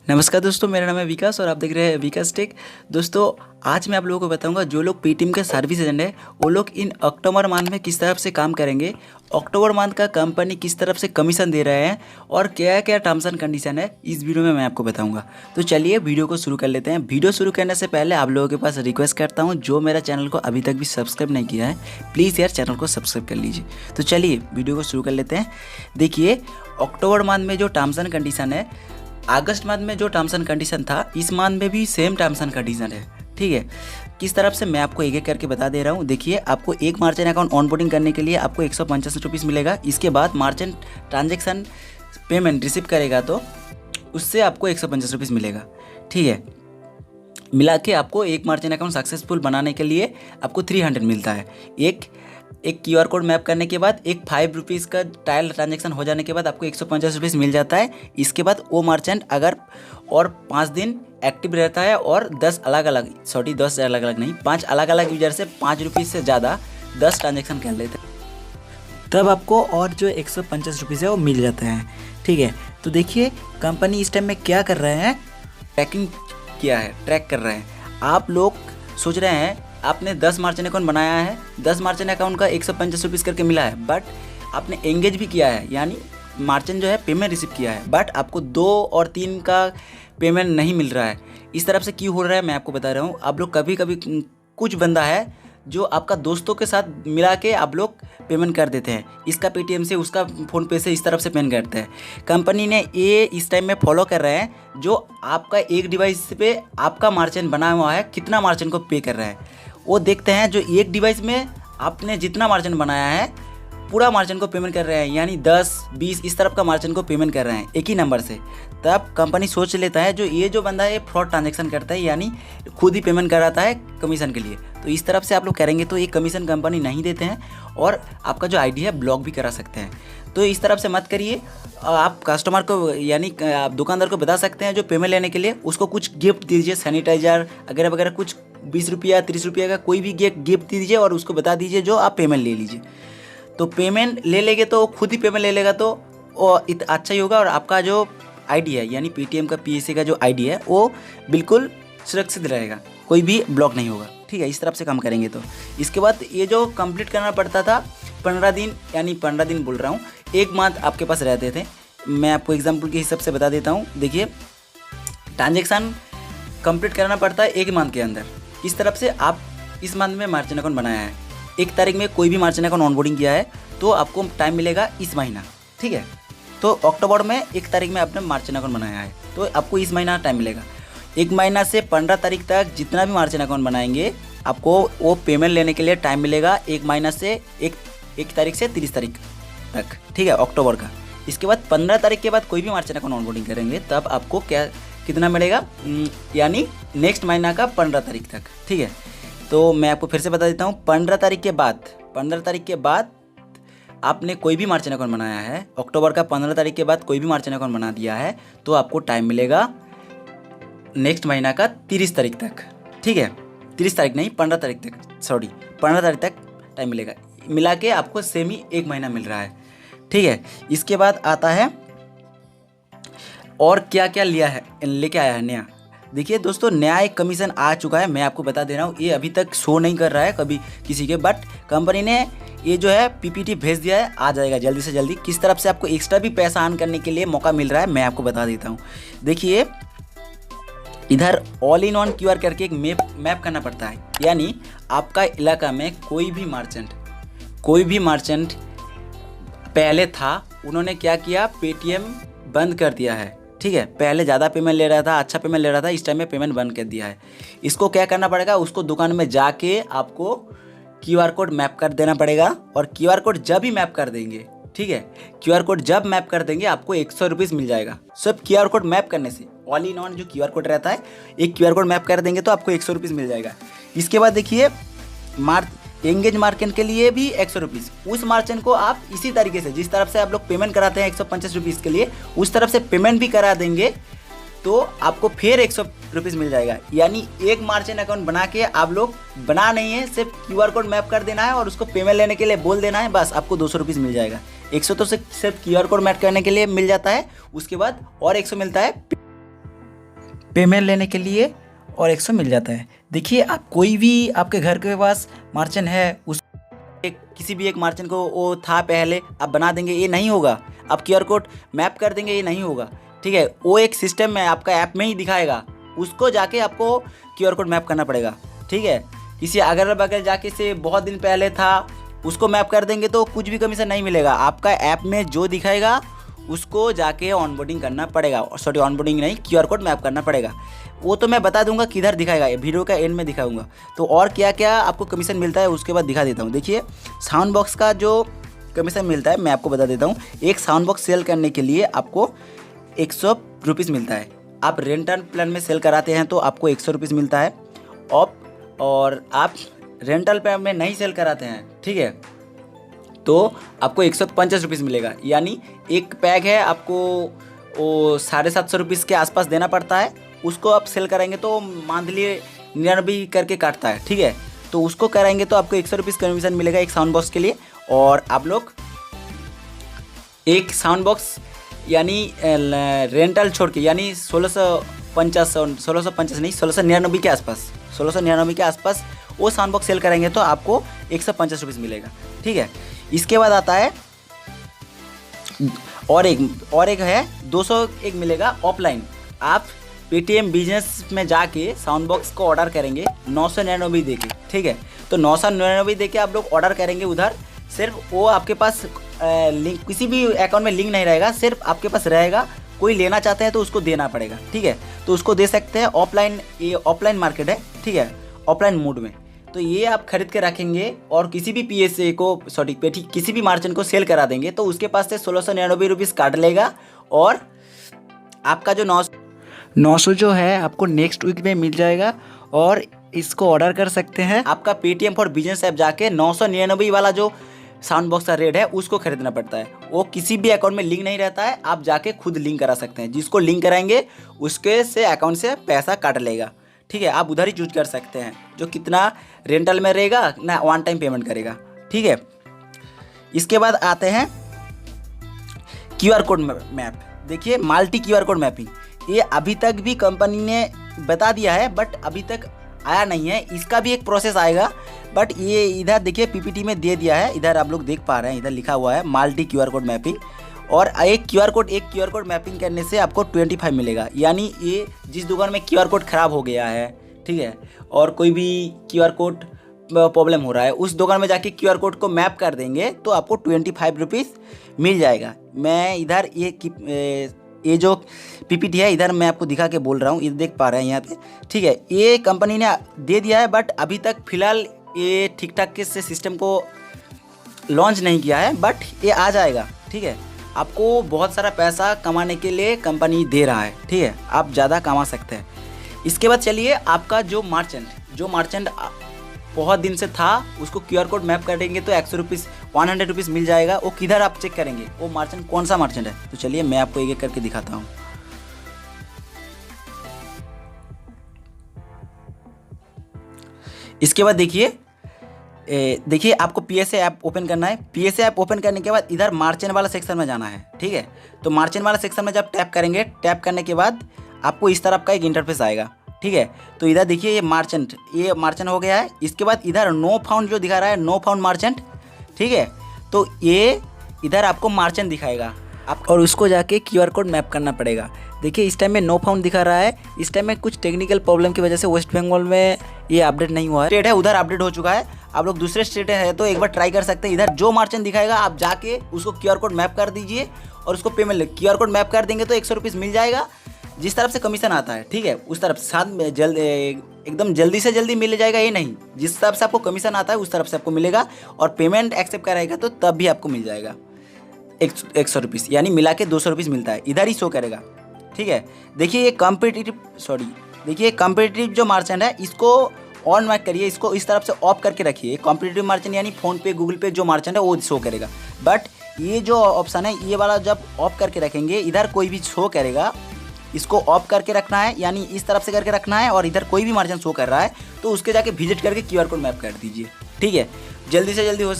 नमस्कार दोस्तों, मेरा नाम है विकास और आप देख रहे हैं विकास टेक। दोस्तों, आज मैं आप लोगों को बताऊंगा जो लोग पेटीएम के सर्विस एजेंट है वो लोग इन अक्टूबर मंथ में किस तरफ से काम करेंगे, अक्टूबर मंथ का कंपनी किस तरफ से कमीशन दे रहे हैं और क्या क्या टर्म्स एंड कंडीशन है, इस वीडियो में मैं आपको बताऊंगा। तो चलिए वीडियो को शुरू कर लेते हैं। वीडियो शुरू करने से पहले आप लोगों के पास रिक्वेस्ट करता हूँ, जो मेरा चैनल को अभी तक भी सब्सक्राइब नहीं किया है प्लीज़ यार चैनल को सब्सक्राइब कर लीजिए। तो चलिए वीडियो को शुरू कर लेते हैं। देखिए, अक्टूबर मंथ में जो टर्म्स एंड कंडीशन है, अगस्त मंथ में जो टर्म्स एंड कंडीशन था, इस मंथ में भी सेम टर्म्स एंड कंडीशन है। ठीक है, किस तरफ से मैं आपको एक एक करके बता दे रहा हूँ। देखिए, आपको एक मार्चेंट अकाउंट ऑनबोर्डिंग करने के लिए आपको 150 रुपीज़ मिलेगा। इसके बाद मार्चेंट ट्रांजेक्शन पेमेंट रिसीव करेगा तो उससे आपको 150 रुपीज़ मिलेगा। ठीक है, मिला के आपको एक मार्चेंट अकाउंट सक्सेसफुल बनाने के लिए आपको 300 मिलता है। एक QR कोड मैप करने के बाद एक 5 रुपीज़ का ट्रायल ट्रांजेक्शन हो जाने के बाद आपको 150 रुपीज़ मिल जाता है। इसके बाद वो मार्चेंट अगर और 5 दिन एक्टिव रहता है और 10 अलग अलग नहीं, 5 अलग अलग यूजर से 5 रुपीज़ से ज़्यादा 10 ट्रांजेक्शन कर लेते हैं, तब आपको और जो 150 रुपीज़ है वो मिल जाते हैं। ठीक है, तो देखिए कंपनी इस टाइम में क्या कर रहे हैं, ट्रैक कर रहे हैं। आप लोग सोच रहे हैं आपने 10 मार्चेंट अकाउंट बनाया है, 10 मार्चेंट अकाउंट का 150 रुपीज़ करके मिला है, बट आपने एंगेज भी किया है, यानी मार्चेंट जो है पेमेंट रिसीव किया है, बट आपको 2 और 3 का पेमेंट नहीं मिल रहा है। इस तरफ से क्यों हो रहा है मैं आपको बता रहा हूँ। आप लोग कभी कभी कुछ बंदा है जो आपका दोस्तों के साथ मिला के आप लोग पेमेंट कर देते हैं, इसका पेटीएम से उसका फ़ोनपे से इस तरफ से पेमेंट करते हैं। कंपनी ने ये इस टाइम में फॉलो कर रहे हैं, जो आपका एक डिवाइस पे आपका मार्चेंट बना हुआ है कितना मार्चेंट को पे कर रहा है वो देखते हैं। जो एक डिवाइस में आपने जितना मार्जिन बनाया है पूरा मार्जिन को पेमेंट कर रहे हैं, यानी 10-20 इस तरफ का मार्जिन को पेमेंट कर रहे हैं एक ही नंबर से, तब कंपनी सोच लेता है जो ये जो बंदा है फ्रॉड ट्रांजैक्शन करता है, यानी खुद ही पेमेंट कराता है कमीशन के लिए। तो इस तरफ से आप लोग करेंगे तो ये कमीशन कंपनी नहीं देते हैं और आपका जो आईडी है ब्लॉक भी करा सकते हैं। तो इस तरफ से मत करिए। आप कस्टमर को यानी आप दुकानदार को बता सकते हैं जो पेमेंट लेने के लिए उसको कुछ गिफ्ट दीजिए, सैनिटाइजर वगैरह वगैरह, कुछ 20 रुपया 30 रुपये का कोई भी गिफ्ट दीजिए और उसको बता दीजिए जो आप पेमेंट ले लीजिए। तो पेमेंट ले लेंगे तो खुद ही पेमेंट ले लेगा तो अच्छा ही होगा और आपका जो आईडी है यानी पेटीएम का PSA का जो आईडी है वो बिल्कुल सुरक्षित रहेगा, कोई भी ब्लॉक नहीं होगा। ठीक है, इस तरफ से काम करेंगे तो इसके बाद ये जो कंप्लीट करना पड़ता था 15 दिन, यानी 15 दिन बोल रहा हूँ, एक मंथ आपके पास रहते थे। मैं आपको एग्जाम्पल के हिसाब से बता देता हूँ। देखिए, ट्रांजेक्शन कंप्लीट करना पड़ता है एक मंथ के अंदर। इस तरफ से आप इस मंथ में मार्जिन अकाउंट बनाया है, 1 तारीख में कोई भी मार्जिन अकाउंट ऑनबोर्डिंग किया है तो आपको टाइम मिलेगा इस महीना। ठीक है, तो अक्टूबर में 1 तारीख में आपने मार्जिन अकाउंट बनाया है तो आपको इस महीना टाइम मिलेगा। 1 महीना से 15 तारीख तक जितना भी मार्जिन अकाउंट बनाएंगे आपको वो पेमेंट लेने के लिए टाइम मिलेगा 1 महीना से 1 तारीख से 30 तारीख तक। ठीक है, अक्टूबर का। इसके बाद 15 तारीख के बाद कोई भी मार्जिन अकाउंट ऑनबोर्डिंग करेंगे तब आपको कितना मिलेगा, यानी नेक्स्ट महीना का 15 तारीख तक। ठीक है, तो मैं आपको फिर से बता देता हूँ। 15 तारीख के बाद आपने कोई भी मार्जिन अकाउंट बनाया है, अक्टूबर का 15 तारीख के बाद कोई भी मार्जिन अकाउंट बना दिया है तो आपको टाइम मिलेगा नेक्स्ट महीना का 30 तारीख तक। ठीक है, 30 तारीख नहीं 15 तारीख तक, 15 तारीख तक टाइम मिलेगा। मिला के आपको सेम ही 1 महीना मिल रहा है। ठीक है, इसके बाद आता है और क्या क्या लेके आया है नया। देखिए दोस्तों, नया एक कमीशन आ चुका है, मैं आपको बता दे रहा हूँ। ये अभी तक शो नहीं कर रहा है कभी किसी के, बट कंपनी ने ये जो है PPT भेज दिया है, आ जाएगा जल्दी से जल्दी। किस तरफ से आपको एक्स्ट्रा भी पैसा अर्न करने के लिए मौका मिल रहा है मैं आपको बता देता हूँ। देखिए, इधर ऑल इन वन QR करके एक मैप करना पड़ता है, यानी आपका इलाका में कोई भी मार्चेंट पहले था, उन्होंने क्या किया, पेटीएम बंद कर दिया है। ठीक है, पहले ज़्यादा पेमेंट ले रहा था, अच्छा पेमेंट ले रहा था, इस टाइम में पेमेंट बंद कर दिया है। इसको क्या करना पड़ेगा, उसको दुकान में जाके आपको QR कोड मैप कर देना पड़ेगा और QR कोड जब भी मैप कर देंगे, ठीक है, QR कोड जब मैप कर देंगे आपको 100 रुपीज़ मिल जाएगा। सिर्फ QR कोड मैप करने से, ऑल इन ऑन जो QR कोड रहता है, एक QR कोड मैप कर देंगे तो आपको 100 रुपीज़ मिल जाएगा। इसके बाद देखिए, एंगेज मार्केट के लिए भी 100 रुपीज़। उस मार्चेंट को आप इसी तरीके से, जिस तरफ से आप लोग पेमेंट कराते हैं 150 रुपीज़ के लिए, उस तरफ से पेमेंट भी करा देंगे तो आपको फिर 100 रुपीज़ मिल जाएगा। यानी एक मार्चेंट अकाउंट बना के आप लोग बना नहीं है, सिर्फ QR कोड मैप कर देना है और उसको पेमेंट लेने के लिए बोल देना है, बस आपको 200 रुपीज़ मिल जाएगा। 100 तो सिर्फ QR कोड मैप करने के लिए मिल जाता है, उसके बाद और 100 मिलता है पेमेंट लेने के लिए और 100 मिल जाता है। देखिए आप कोई भी आपके घर के पास मार्जिन है, उस किसी भी एक मार्जिन को वो था पहले आप बना देंगे, ये नहीं होगा। आप क्यूआर कोड मैप कर देंगे, ये नहीं होगा। ठीक है, वो एक सिस्टम में आपका ऐप में ही दिखाएगा, उसको जाके आपको क्यूआर कोड मैप करना पड़ेगा। ठीक है, किसी अगल बगल जाके से बहुत दिन पहले था उसको मैप कर देंगे तो कुछ भी कमीशन नहीं मिलेगा। आपका ऐप में जो दिखाएगा उसको जाके ऑनबोर्डिंग करना पड़ेगा, सॉरी ऑनबोर्डिंग नहीं, क्यूआर कोड मैप करना पड़ेगा। वो तो मैं बता दूंगा किधर दिखाएगा, वीडियो का एंड में दिखाऊंगा। तो और क्या क्या आपको कमीशन मिलता है उसके बाद दिखा देता हूँ। देखिए साउंड बॉक्स का जो कमीशन मिलता है मैं आपको बता देता हूँ। एक साउंड बॉक्स सेल करने के लिए आपको 100 रुपीज़ मिलता है। आप रेंटल प्लान में सेल कराते हैं तो आपको 100 रुपीज़ मिलता है और आप रेंटल प्लान में नहीं सेल कराते हैं, ठीक है, तो आपको 150 रुपीज़ मिलेगा। यानी एक पैक है आपको वो 750 रुपीज़ के आसपास देना पड़ता है। उसको आप सेल कराएंगे तो मंथली 99 करके काटता है। ठीक है, तो उसको कराएंगे तो आपको 100 रुपीज़ कमीशन मिलेगा एक साउंड बॉक्स के लिए। और आप लोग एक साउंड बॉक्स यानी रेंटल छोड़ के यानी 1650 नहीं 1699 के आसपास 1699 के आसपास वो साउंड बॉक्स सेल करेंगे तो आपको 150 रुपीज़ मिलेगा। ठीक है, इसके बाद आता है और एक है 201 मिलेगा ऑफलाइन। आप पेटीएम बिजनेस में जाके साउंड बॉक्स को ऑर्डर करेंगे 999 दे के। ठीक है, तो 999 दे के आप लोग ऑर्डर करेंगे उधर। सिर्फ वो आपके पास लिंक किसी भी अकाउंट में लिंक नहीं रहेगा, सिर्फ आपके पास रहेगा। कोई लेना चाहते हैं तो उसको देना पड़ेगा। ठीक है, तो उसको दे सकते हैं ऑफलाइन, ये ऑफलाइन मार्केट है। ठीक है, ऑफलाइन मोड में तो ये आप खरीद के रखेंगे और किसी भी पीएसए को सॉरी किसी भी मार्जिन को सेल करा देंगे तो उसके पास से 1699 रुपीज़ काट लेगा और आपका जो 900 जो है आपको नेक्स्ट वीक में मिल जाएगा। और इसको ऑर्डर कर सकते हैं। आपका पेटीएम फॉर बिजनेस ऐप जाके 999 वाला जो साउंड बॉक्स का रेट है उसको खरीदना पड़ता है। वो किसी भी अकाउंट में लिंक नहीं रहता है, आप जाके खुद लिंक करा सकते हैं। जिसको लिंक कराएंगे उसके से अकाउंट से पैसा काट लेगा। ठीक है, आप उधर ही चूज कर सकते हैं जो कितना रेंटल में रहेगा ना वन टाइम पेमेंट करेगा। ठीक है, इसके बाद आते हैं क्यूआर कोड मैप। देखिए मल्टी क्यूआर कोड मैपिंग, ये अभी तक भी कंपनी ने बता दिया है बट अभी तक आया नहीं है। इसका भी एक प्रोसेस आएगा बट ये इधर देखिए पीपीटी में दे दिया है। इधर आप लोग देख पा रहे हैं, इधर लिखा हुआ है मल्टी क्यूआर कोड मैपिंग। और एक क्यूआर कोड मैपिंग करने से आपको 25 मिलेगा। यानी ये जिस दुकान में क्यूआर कोड ख़राब हो गया है, ठीक है, और कोई भी क्यूआर कोड प्रॉब्लम हो रहा है, उस दुकान में जाके क्यूआर कोड को मैप कर देंगे तो आपको 25 रुपीज़ मिल जाएगा। मैं इधर ये जो पीपीटी है इधर मैं आपको दिखा के बोल रहा हूँ, ये देख पा रहे हैं यहाँ पे। ठीक है, ये कंपनी ने दे दिया है बट अभी तक फ़िलहाल ये ठीक ठाक से सिस्टम को लॉन्च नहीं किया है, बट ये आ जाएगा। ठीक है, आपको बहुत सारा पैसा कमाने के लिए कंपनी दे रहा है। ठीक है, आप ज़्यादा कमा सकते हैं। इसके बाद चलिए आपका जो मार्चेंट बहुत दिन से था उसको क्यूआर कोड मैप करेंगे तो 100 रुपीज़ मिल जाएगा। वो किधर आप चेक करेंगे वो मार्चेंट कौन सा मार्चेंट है, तो चलिए मैं आपको एक एक करके दिखाता हूँ। इसके बाद देखिए आपको पीएसए ऐप ओपन करना है। पीएसए ऐप ओपन करने के बाद इधर मार्चेंट वाला सेक्शन में जाना है। ठीक है, तो मार्चेंट वाला सेक्शन में जब टैप करेंगे, टैप करने के बाद आपको इस तरफ का एक इंटरफेस आएगा। ठीक है, तो इधर देखिए ये मार्चेंट हो गया है। इसके बाद इधर नो फाउंड जो दिखा रहा है, नो फाउंड मार्चेंट। ठीक है, तो ये इधर आपको मार्चेंट दिखाएगा आप और उसको जाके क्यूआर कोड मैप करना पड़ेगा। देखिए इस टाइम में नो फाउंड दिखा रहा है। इस टाइम में कुछ टेक्निकल प्रॉब्लम की वजह से वेस्ट बंगाल में ये अपडेट नहीं हुआ है। स्टेट है उधर अपडेट हो चुका है। आप लोग दूसरे स्टेट है तो एक बार ट्राई कर सकते हैं। इधर जो मार्चेंट दिखाएगा आप जाके उसको क्यूआर कोड मैप कर दीजिए और उसको पेमेंट क्यूआर कोड मैप कर देंगे तो 100 रुपीज़ मिल जाएगा। जिस तरफ से कमीशन आता है, ठीक है, उस तरफ साथ में एकदम जल्दी से जल्दी मिल जाएगा। ये नहीं, जिस तरफ से आपको कमीशन आता है उस तरफ से आपको मिलेगा और पेमेंट एक्सेप्ट कराएगा तो तब भी आपको मिल जाएगा 100 रुपीज़, यानी मिला के 200 रुपीज़ मिलता है। इधर ही शो करेगा। ठीक है, देखिए ये कॉम्पिटिटिव जो मार्चेंट है इसको ऑन मत करिए, इसको इस तरफ से ऑफ करके रखिए। कॉम्पिटिटिव मार्चेंट यानी फ़ोन पे गूगल पे जो मार्चेंट है वो शो करेगा। बट ये जो ऑप्शन है ये वाला जब ऑफ करके रखेंगे इधर कोई भी शो करेगा, इसको ऑफ करके रखना है, यानी इस तरफ से करके रखना है। और इधर कोई भी मार्जिन शो कर रहा है तो उसके जाके विजिट करके क्यूआर कोड मैप कर दीजिए। ठीक है, जल्दी से जल्दी हो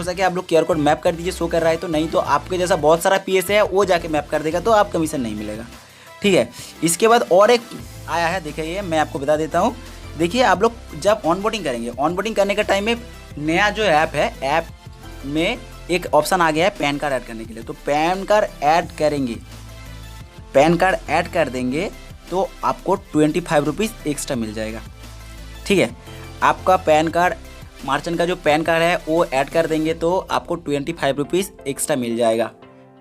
सके आप लोग क्यूआर कोड मैप कर दीजिए, शो कर रहा है तो। नहीं तो आपके जैसा बहुत सारा पीएसए है वो जाके मैप कर देगा तो आप कमीशन नहीं मिलेगा। ठीक है, इसके बाद और एक आया है। देखिए ये मैं आपको बता देता हूँ। देखिए आप लोग जब ऑनबोर्डिंग करेंगे, ऑनबोर्डिंग करने के टाइम में नया जो ऐप है, ऐप में एक ऑप्शन आ गया है पैन कार्ड ऐड करने के लिए। तो पैन कार्ड ऐड करेंगे, पैन कार्ड ऐड कर देंगे तो आपको 25 रुपीज़ एक्स्ट्रा मिल जाएगा। ठीक है, आपका पैन कार्ड, मार्चेंट का जो पैन कार्ड है वो ऐड कर देंगे तो आपको 25 रुपीज़ एक्स्ट्रा मिल जाएगा।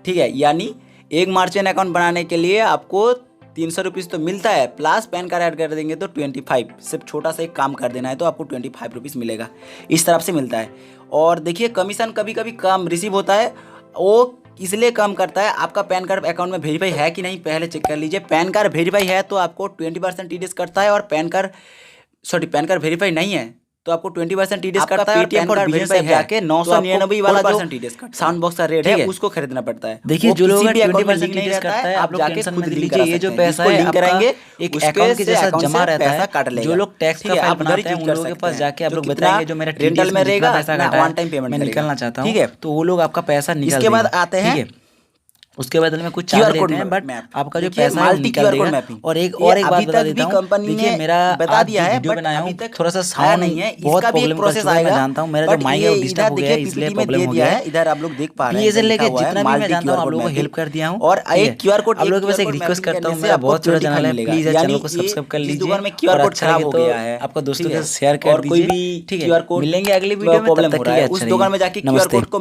ठीक है, यानी एक मार्चेंट अकाउंट बनाने के लिए आपको 300 रुपीज़ तो मिलता है, प्लस पैन कार्ड ऐड कर देंगे तो 25, सिर्फ छोटा सा एक काम कर देना है तो आपको 25 रुपीज़ मिलेगा। इस तरफ से मिलता है। और देखिए कमीशन कभी कभी कम रिसीव होता है, वो इसलिए कम करता है, आपका पैन कार्ड अकाउंट में वेरीफाई है कि नहीं पहले चेक कर लीजिए। पैन कार्ड वेरीफाई है तो आपको 20% TDS कटता है, और पैन कार्ड वेरीफाई नहीं है तो आपको 20% TDS कटता है। पेटीएम और बिजनेस ऐप जाके 999 वाला जो साउंड बॉक्स का रेट है उसको खरीदना पड़ता है। देखिए जो लोग 20% TDS करता है आप जाके टेंशन खुद मत लीजिए, लीजिए, ये जो पैसा है लिंक कराएंगे एक अकाउंट के जैसा जमा रहता है, काट लेगा। जो लोग टैक्स का फाइल बनाते हैं उन लोगों के पास जाके आप लोग बताएंगे जो मेरा रेंटल में रहेगा, पैसा काटा वन टाइम पेमेंट मैं निकालना चाहता हूँ, ठीक है, तो वो लोग आपका पैसा निकाल इसके बाद आते हैं, उसके बदले में कुछ चार्ज लेते हैं, बट आपका जो पैसा है निकल देगा। और एक बात बता देता हूँ, देखिए मेरा बता दिया है वीडियो बनाया हूँ, थोड़ा सा आया साउंड नहीं है, बहुत इसका भी एक प्रॉब्लम प्रोसेस कर चुका है, मैं आएगा। जानता हूँ, मेरा जो माइक है वो डिस्टर्ब हो गया है इसलिए प्रॉब्लम हो गया है। इधर आप लोग देख पा रहे हैं, PSL लेके जितना भी मैं जानता हूँ आप लोगों को हेल्प कर दिया हूँ। और एक QR कोड, आप लोगों को बस एक रिक्वेस्ट करता हूँ, मेरा बहुत छोटा चैनल है, प्लीज चैनल को सब्सक्राइब कर लीजिए। में QR कोड खराब हो गया है, आपका दोस्तों के साथ शेयर कर दीजिए। ठीक है, मिलेंगे अगली वीडियो में, तब तक के लिए अच्छा रहिए। उस दुकान में जाके QR कोड को